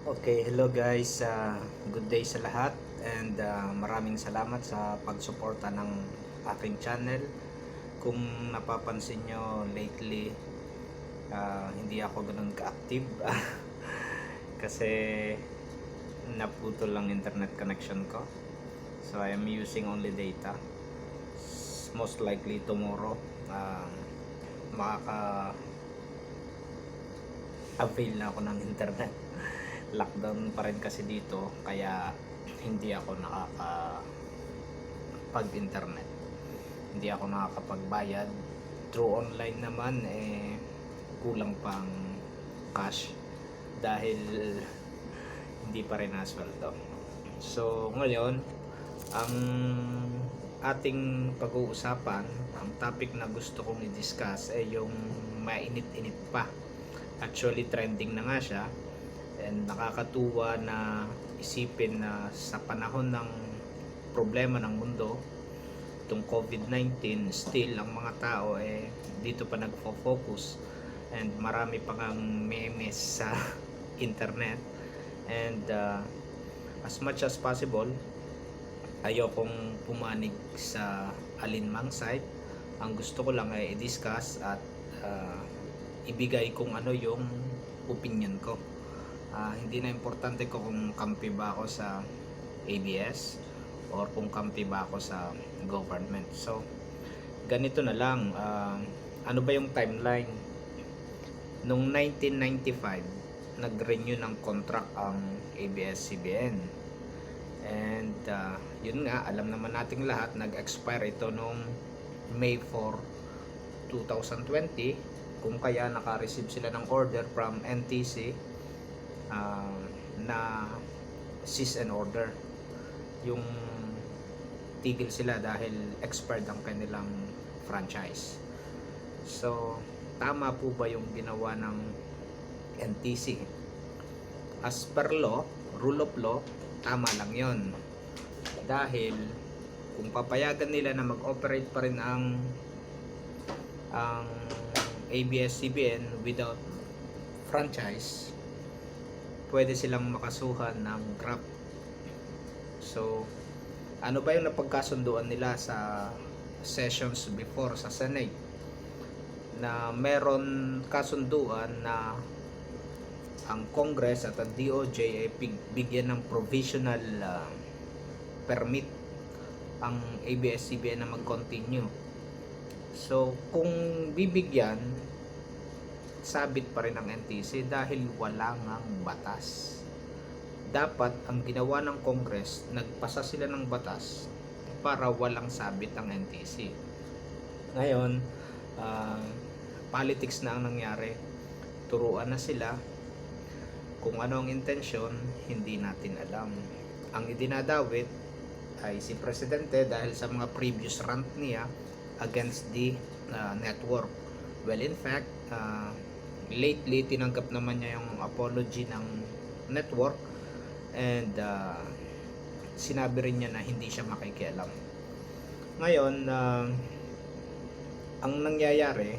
Okay, hello guys. Good day sa lahat and maraming salamat sa pagsuporta ng aking channel. Kung napapansin nyo lately, hindi ako ganun ka-active kasi naputol lang internet connection ko. So I am using only data. Most likely tomorrow, makaka-avail na ako ng internet. Lockdown pa rin kasi dito kaya hindi ako nakakapag-internet, hindi ako nakakapagbayad through online naman. Kulang pang cash dahil hindi pa rin nasweldo. So ngayon ang ating pag-uusapan, ang topic na gusto kong i-discuss ay yung mainit-init pa. Actually trending na nga siya. And nakakatuwa na isipin na sa panahon ng problema ng mundo, itong COVID-19, still ang mga tao dito pa nagfo-focus and marami pa ngang memes sa internet. And as much as possible, ayokong pumanig sa alinmang side. Ang gusto ko lang ay i-discuss at ibigay kung ano yung opinion ko. Hindi na importante ko kung kampi ba ako sa ABS or kung kampi ba ako sa government. So ganito na lang, ano ba yung timeline? Noong 1995 nag-renew ng contract ang ABS-CBN, and yun nga, alam naman nating lahat, nag-expire ito noong May 4, 2020, kung kaya naka-receive sila ng order from NTC na cease and order, yung tigil sila dahil expired ang kanilang franchise. So tama po ba yung ginawa ng NTC? As per law, rule of law, tama lang yon, dahil kung papayagan nila na mag-operate pa rin ang ABS-CBN without franchise, pwede silang makasuhan ng graft. So ano ba yung napagkasunduan nila sa sessions before sa Senate, na meron kasunduan na ang Congress at ang DOJ ay bigyan ng provisional permit ang ABS-CBN na mag-continue. So kung bibigyan, sabit pa rin ang NTC dahil wala ngang batas. Dapat ang ginawa ng Congress, nagpasa sila ng batas para walang sabit ang NTC. Ngayon, politics na ang nangyari. Turuan na sila. Kung ano ang intensyon, hindi natin alam. Ang idinadawit ay si Presidente dahil sa mga previous rant niya against the network. Well, in fact, lately tinanggap naman niya yung apology ng network, and sinabi rin niya na hindi siya makikialam. Ngayon, ang nangyayari,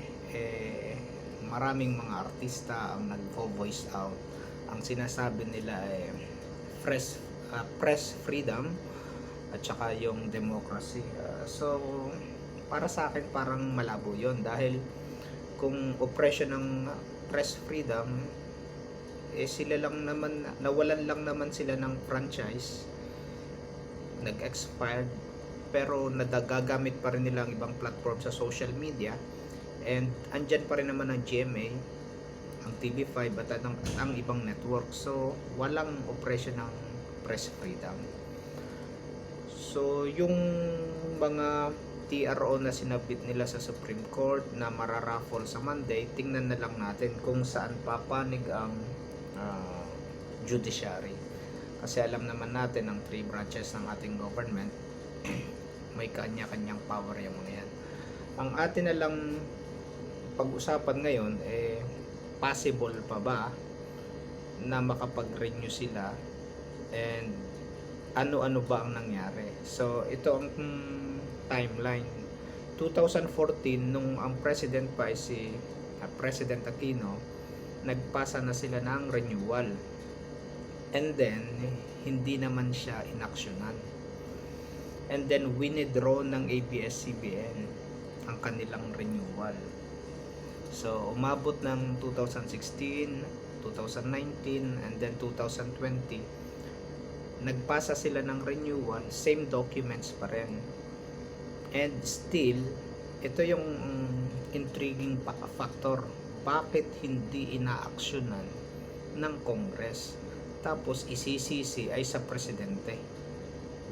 maraming mga artista ang nag-voice out. Ang sinasabi nila ay press freedom at saka yung democracy. So para sa akin parang malabo yon, dahil kung oppression ng press freedom, sila lang naman, nawalan lang naman sila ng franchise, nag-expired, pero nadagagamit pa rin nila ang ibang platform sa social media, and andyan pa rin naman ang GMA, ang TV5 at ang ibang network. So walang oppression ng press freedom. So yung mga TRO na sinabit nila sa Supreme Court na mararaffle sa Monday, tingnan na lang natin kung saan papanig ang judiciary. Kasi alam naman natin ang three branches ng ating government may kanya-kanyang power yung mga yan. Ang atin na lang pag-usapan ngayon, possible pa ba na makapag-renew sila, and ano-ano ba ang nangyari. So ito ang timeline. 2014, nung ang president pa ay si President Aquino, nagpasa na sila ng renewal. And then, hindi naman siya inaksyonan. And then, winidraw ng ABS-CBN ang kanilang renewal. So, umabot ng 2016, 2019, and then 2020. Nagpasa sila ng renewal, same documents pa rin. And still, ito yung intriguing factor. Bakit hindi inaaksyonan ng Congress? Tapos isisisi ay sa presidente,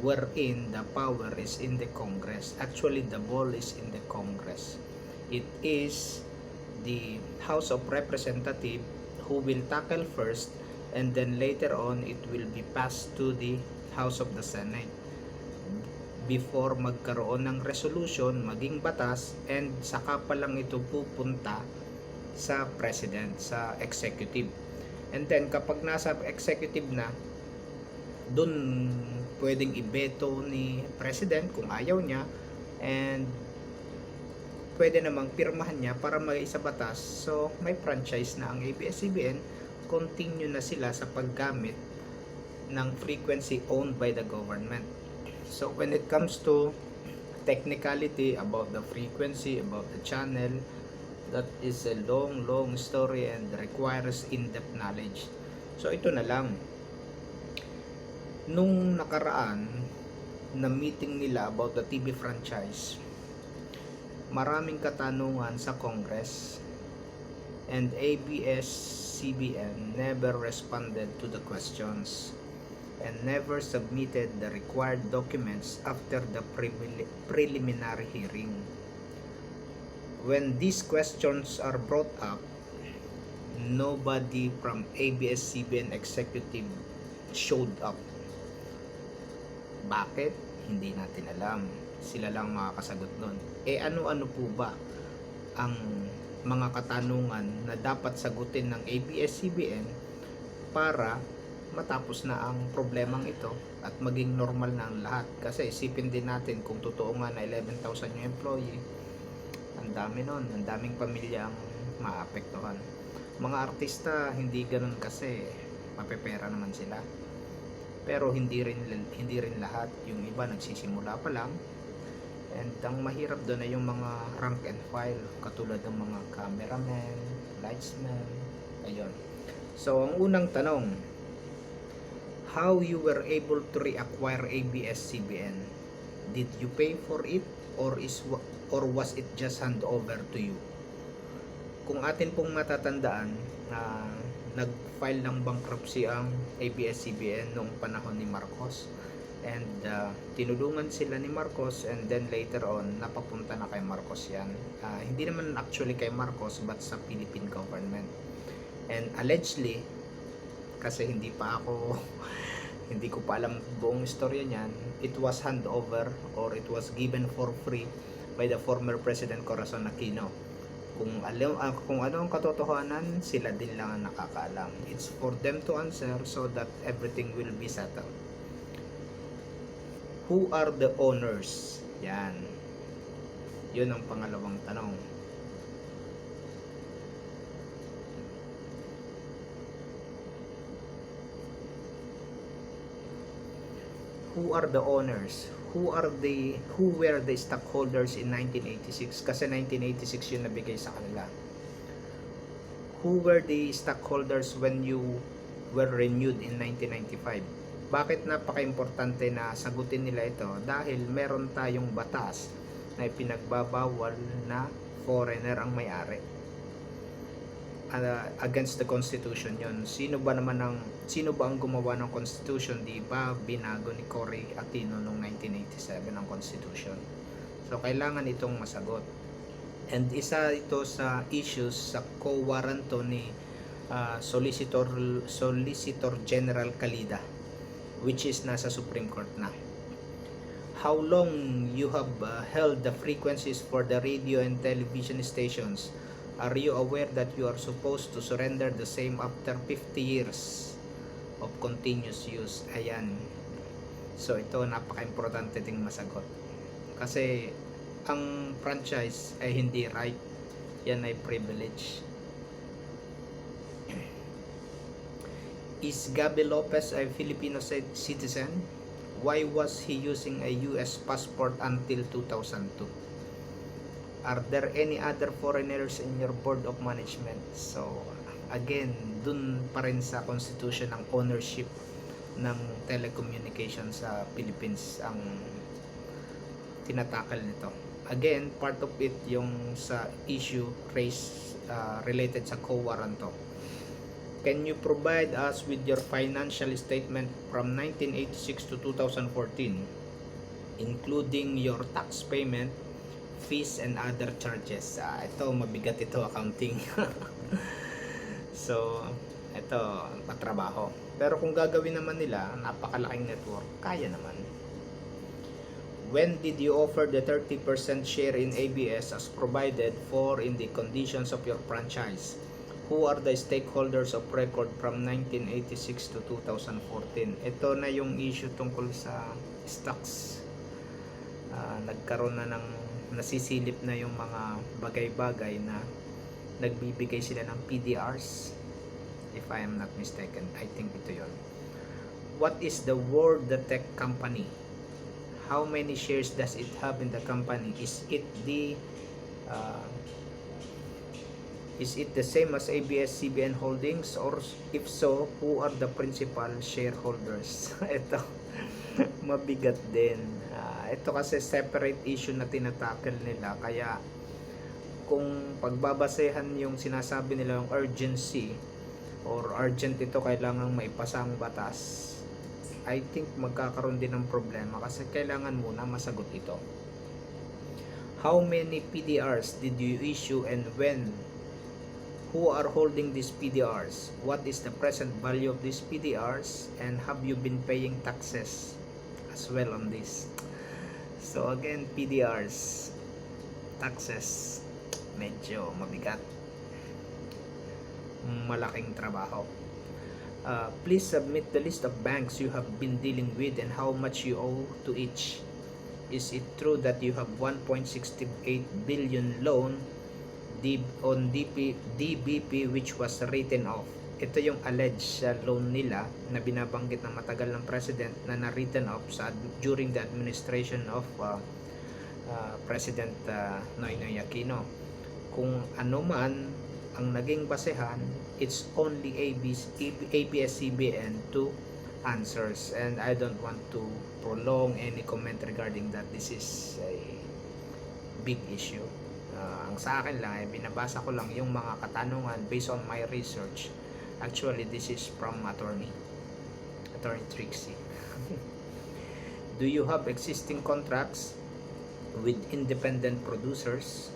wherein the power is in the Congress. Actually, the ball is in the Congress. It is the House of Representatives who will tackle first, and then later on it will be passed to the House of the Senate before magkaroon ng resolution, maging batas, and saka pa lang ito pupunta sa president, sa executive. And then kapag nasa executive na, dun pwedeng ibeto ni president kung ayaw niya, and pwede namang pirmahan niya para may isa batas. So may franchise na ang ABS-CBN, continue na sila sa paggamit ng frequency owned by the government. So when it comes to technicality about the frequency, about the channel, that is a long story and requires in-depth knowledge. So ito na lang. Nung nakaraan na meeting nila about the TV franchise, maraming katanungan sa Congress, and ABS-CBN never responded to the questions and never submitted the required documents after the preliminary hearing. When these questions are brought up, nobody from ABS-CBN executive showed up. Bakit? Hindi natin alam. Sila lang makakasagot nun. Ano-ano po ba ang mga katanungan na dapat sagutin ng ABS-CBN para matapos na ang problemang ito at maging normal na ang lahat? Kasi isipin din natin, kung totoo nga na 11,000 yung employee, ang dami nun, ang daming pamilya ang maapektuhan. Mga artista, hindi ganun kasi, mapepera naman sila. Pero hindi rin lahat. Yung iba nagsisimula pa lang, and ang mahirap doon ay yung mga rank and file, katulad ng mga cameraman, lightsman, ayun. So ang unang tanong, how you were able to reacquire ABS-CBN? Did you pay for it, or was it just hand over to you? Kung atin pong matatandaan, nag-file ng bankruptcy ang ABS-CBN noong panahon ni Marcos, and tinulungan sila ni Marcos, and then later on napapunta na kay Marcos yan. Hindi naman actually kay Marcos, but sa Philippine government. And allegedly, kasi hindi ko pa alam buong istorya niyan, it was hand over or it was given for free by the former President Corazon Aquino. Kung ano ang katotohanan, sila din lang ang nakakaalam. It's for them to answer so that everything will be settled. Who are the owners? Yan. Yun ang pangalawang tanong. Who are the owners? Who were the stockholders in 1986? Kasi 1986 yun nabigay sa kanila. Who were the stockholders when you were renewed in 1995? Bakit napaka-importante na sagutin nila ito? Dahil meron tayong batas na ipinagbabawal na foreigner ang may-ari. Against the Constitution yun. Sino ba ang gumawa ng Constitution? Di ba binago ni Cory Aquino noong 1987 ang Constitution? So kailangan itong masagot. And isa ito sa issues sa co-waranto ni Solicitor General Calida, which is nasa Supreme Court na. How long you have held the frequencies for the radio and television stations? Are you aware that you are supposed to surrender the same after 50 years of continuous use? Ayan. So ito napaka-importante ding masagot. Kasi ang franchise ay hindi right. Yan ay privilege. Is Gabi Lopez a Filipino citizen? Why was he using a US passport until 2002? Are there any other foreigners in your board of management? So, again, dun pa rin sa constitution ng ownership ng telecommunication sa Philippines ang tinatakal nito. Again, part of it yung sa issue raised related sa co-warranto. Can you provide us with your financial statement from 1986 to 2014, including your tax payment, fees, and other charges? Ito, mabigat ito, accounting. So, ito, patrabaho. Pero kung gagawin naman nila, napakalaking network, kaya naman. When did you offer the 30% share in ABS as provided for in the conditions of your franchise? Who are the stakeholders of record from 1986 to 2014? Ito na yung issue tungkol sa stocks. Nagkaroon na ng nasisilip na yung mga bagay-bagay na nagbibigay sila ng PDRs, if I am not mistaken. I think ito yon. What is the World the Tech Company? How many shares does it have in the company? Is it the same as ABS-CBN Holdings, or if so, who are the principal shareholders? Ito mabigat din. Ito kasi separate issue na tinatackle nila, kaya kung pagbabasehan yung sinasabi nila yung urgency or urgent ito, kailangan maipasa ang batas, I think magkakaroon din ng problema kasi kailangan muna masagot ito. How many PDRs did you issue and when? Who are holding these PDRs? What is the present value of these PDRs? And have you been paying taxes as well on this? So again, PDRs, taxes, medyo mabigat. Malaking trabaho. Please submit the list of banks you have been dealing with and how much you owe to each. Is it true that you have 1.68 billion loan on DBP which was written off? Ito yung alleged loan nila na binabanggit ng matagal ng president na na-written off during the administration of President Noynoy Aquino. Kung ano man ang naging basehan, it's only ABS-CBN to answers, and I don't want to prolong any comment regarding that. This is a big issue. Ang sa akin lang ay binabasa ko lang yung mga katanungan based on my research. Actually, this is from Attorney Trixie. Do you have existing contracts with independent producers,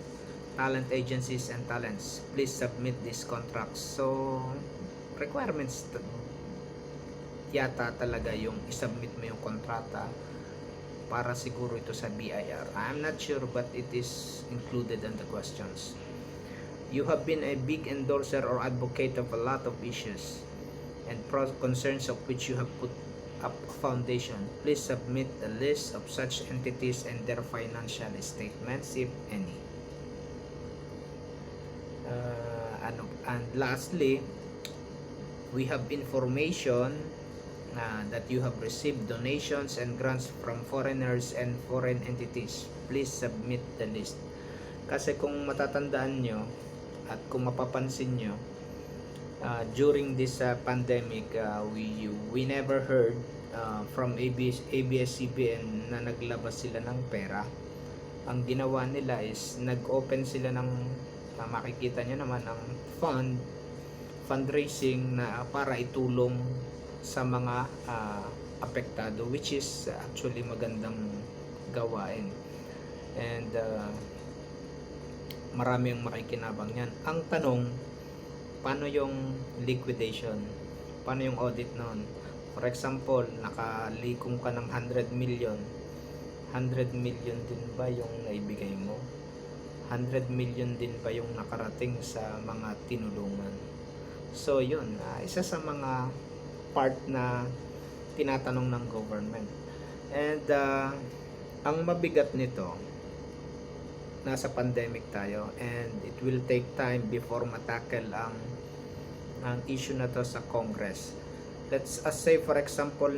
talent agencies, and talents? Please submit these contracts. So, requirements yata talaga yung isubmit mo yung kontrata para siguro ito sa BIR. I'm not sure, but it is included in the questions. You have been a big endorser or advocate of a lot of issues and concerns of which you have put up a foundation. Please submit a list of such entities and their financial statements, if any. And lastly, we have information that you have received donations and grants from foreigners and foreign entities. Please submit the list. Kasi kung matatandaan nyo at kung mapapansin nyo, during this pandemic, we never heard from ABS-CBN na naglabas sila ng pera. Ang ginawa nila is nag-open sila ng makikita nyo naman ang fundraising na para itulong sa mga apektado, which is actually magandang gawain, and marami ang makikinabang yan. Ang tanong, paano yung liquidation? Paano yung audit noon? For example, nakalikom ka ng 100 million. 100 million din ba yung naibigay mo? 100 million din ba yung nakarating sa mga tinulungan? So yun, isa sa mga part na tinatanong ng government. And ang mabigat nito, nasa pandemic tayo, and it will take time before matackle ang issue na to sa Congress. let's say for example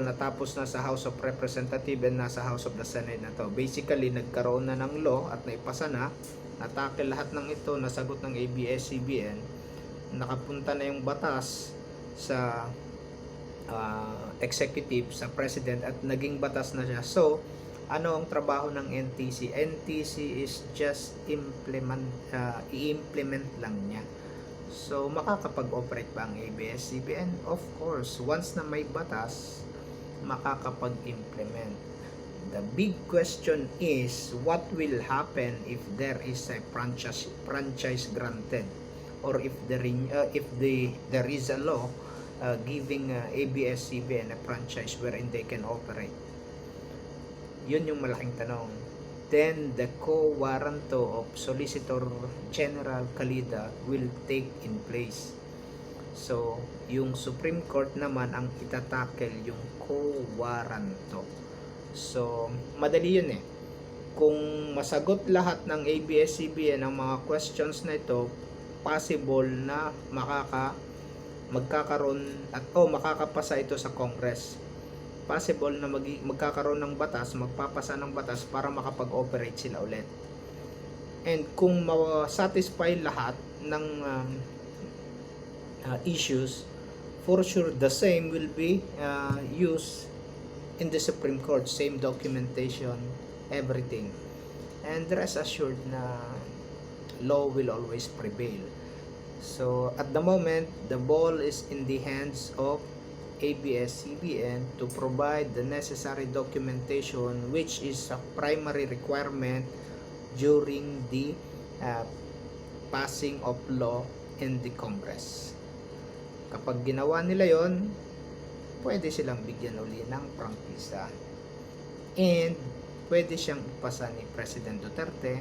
natapos na sa House of Representatives and nasa House of the Senate na to. Basically nagkaroon na ng law at naipasa na, natake lahat ng ito, nasagot ng ABS-CBN, nakapunta na yung batas sa executive, sa president, at naging batas na siya. So ano ang trabaho ng NTC? NTC is just i-implement lang niya. So, makakapag-operate ba ang ABS-CBN? Of course, once na may batas, makakapag-implement. The big question is, what will happen if there is a franchise granted? Or if there is a law giving ABS-CBN a franchise wherein they can operate? Yun yung malaking tanong. Then the co-warranto of Solicitor General Calida will take in place. So, yung Supreme Court naman ang itatakel yung co-warranto. So, madali yun eh. Kung masagot lahat ng ABS-CBN ang mga questions na ito, possible na makakapasa ito sa Congress. Possible na magkakaroon ng batas, magpapasa ng batas para makapag-operate sila ulit. And kung ma-satisfy lahat ng issues, for sure the same will be used in the Supreme Court, same documentation, everything. And rest assured na law will always prevail. So at the moment, the ball is in the hands of ABS-CBN to provide the necessary documentation, which is a primary requirement during the passing of law in the Congress. Kapag ginawa nila yon, pwede silang bigyan uli ng prangkisa. And pwede siyang ipasa ni President Duterte.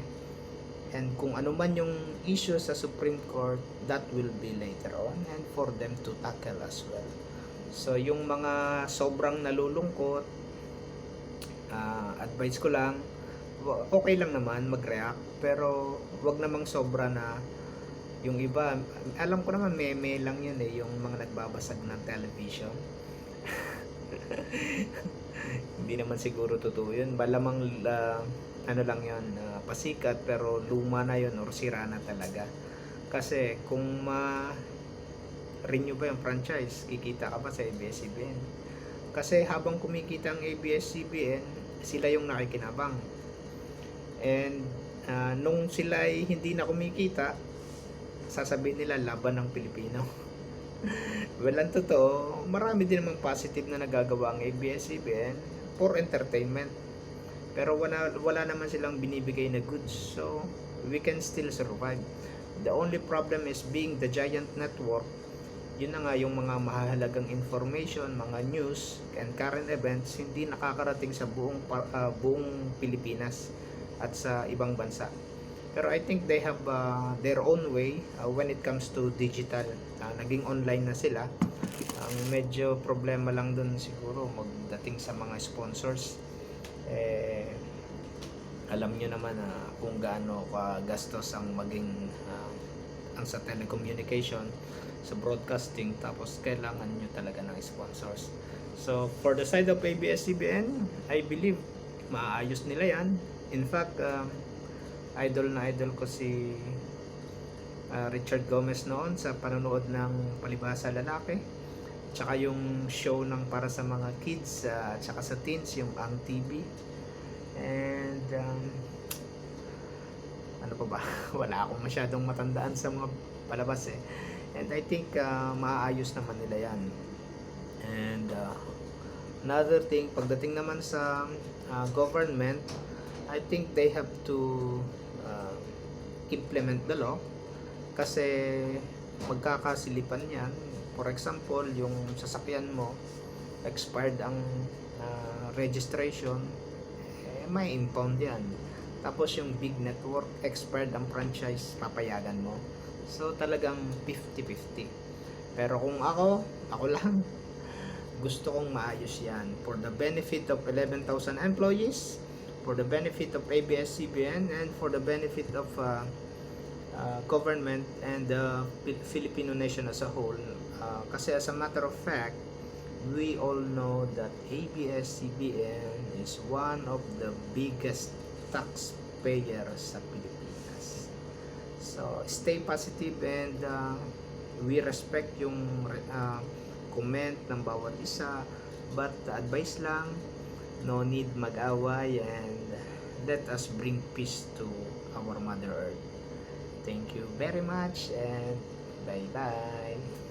And kung ano man yung issue sa Supreme Court, that will be later on and for them to tackle as well. So yung mga sobrang nalulungkot, advice ko lang, okay lang naman mag-react, pero wag namang sobra na yung iba. Alam ko naman meme lang yun eh, yung mga nagbabasag ng television. Hindi naman siguro totoo yun, balamang ano lang yun, pasikat, pero luma na yun or sira na talaga. Kasi kung renew ba yung franchise, kikita ka ba sa ABS-CBN? Kasi habang kumikita ang ABS-CBN, sila yung nakikinabang. And nung sila ay hindi na kumikita, sasabihin nila laban ng Pilipino. Well, ang totoo, marami din namang positive na nagagawa ang ABS-CBN for entertainment. Pero wala naman silang binibigay na goods, so we can still survive. The only problem is being the giant network. Yun na nga, yung mga mahalagang information, mga news and current events hindi nakakarating sa buong Pilipinas at sa ibang bansa. Pero I think they have their own way when it comes to digital. Naging online na sila. Ang medyo problema lang dun siguro magdating sa mga sponsors. Alam nyo naman kung gaano kagastos ang maging ang sa telecommunication, sa broadcasting, tapos kailangan nyo talaga ng sponsors. So for the side of ABS-CBN, I believe maayos nila yan. In fact, idol ko si Richard Gomez noon sa panonood ng Palibhasa Lalaki, tsaka yung show ng para sa mga kids, tsaka sa teens, yung Ang TV. And ano pa ba? Wala akong masyadong matandaan sa mga palabas eh. And I think maayos naman nila yan. And another thing, pagdating naman sa government, I think they have to implement the law, kasi magkakasilipan yan. For example, yung sasakyan mo expired ang registration, may impound yan. Tapos yung big network, expired ang franchise, papayagan mo. So talagang 50-50. Pero kung ako lang, gusto kong maayos yan for the benefit of 11,000 employees, for the benefit of ABS-CBN, and for the benefit of government and the Filipino nation as a whole. Kasi as a matter of fact, we all know that ABS-CBN is one of the biggest taxpayers sa Pilipinas. So, stay positive and we respect yung comment ng bawat isa, but advice lang, no need mag-away, and let us bring peace to our Mother Earth. Thank you very much and bye bye.